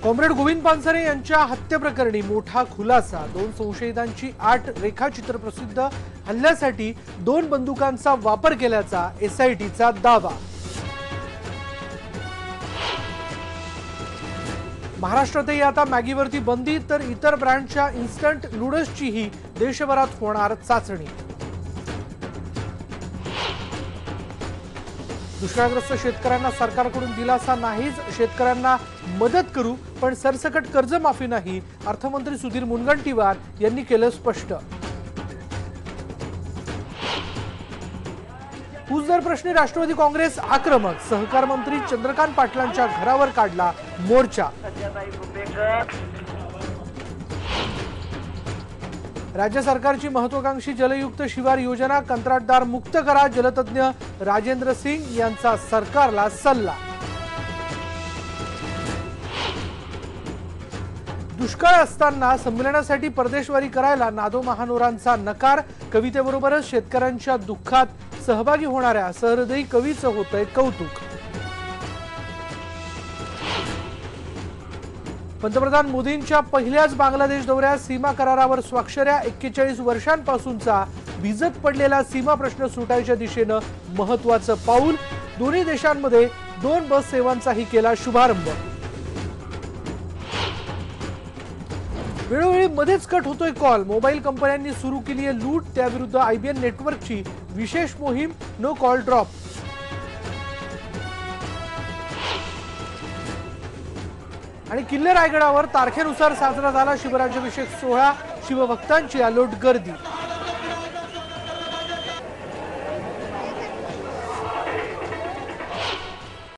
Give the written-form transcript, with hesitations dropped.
Comrade Govind Pansare यांच्या हत्येप्रकरणी मोठा खुलासा। 2 संशयितांची 8 रेखाचित्र प्रसिद्ध। हल्ल्यासाठी 2 बंदुकांचा वापर केल्याचा एसआयटीचा दावा। महाराष्ट्रातही आता मॅगीवरती बंदी, तर इतर ब्रँडच्या इन्स्टंट नूडल्सचीही देशभरात होणार चाचणी। दुष्काळग्रस्त शेतकऱ्यांना सरकारकडून दिलासा नाहीच, शेतकऱ्यांना मदत करू पण सरसकट कर्जमाफी नाही, अर्थमंत्री सुधीर मुनगंटीवार यांनी केलं स्पष्ट। ऊसदर प्रश्नी राष्ट्रवादी काँग्रेस आक्रमक, सहकार मंत्री चंद्रकांत पाटलांच्या घरावर काढला मोर्चा। राज्य सरकारची महत्त्वाकांक्षी जलयुक्त शिवार योजना कंत्राटदार मुक्त करा, जलतज्ञ राजेंद्र सिंग यांचा सरकारला सल्ला। दुष्काळ असताना संमेलनासाठी परदेशवारी करायला नादो महानोरांचा नकार, कवितेबरोबरच शेतकऱ्यांच्या दुःखात सहभागी होणाऱ्या सहृदयी कवीचं होतंय कौतुक। पंतप्रधान मोदींच्या पहिल्याच बांगलादेश दौऱ्यात सीमा करारावर स्वाक्षऱ्या, 41 वर्षांपासूनचा भिजत पडलेला सीमा प्रश्न सुटायच्या दिशेनं महत्त्वाचं पाऊल। दोन्ही देशांमध्ये 2 बस सेवांचाही केला शुभारंभ। वेळोवेळी मध्येच कट होतोय कॉल, मोबाईल कंपन्यांनी सुरू केली आहे लूट, त्याविरुद्ध आयबीएन नेटवर्कची विशेष मोहीम नो कॉल ड्रॉप। आणि किल्ले रायगडावर तारखेनुसार साजरा झाला शिवराज्याभिषेक सोहळा, शिवभक्तांची अलोट गर्दी।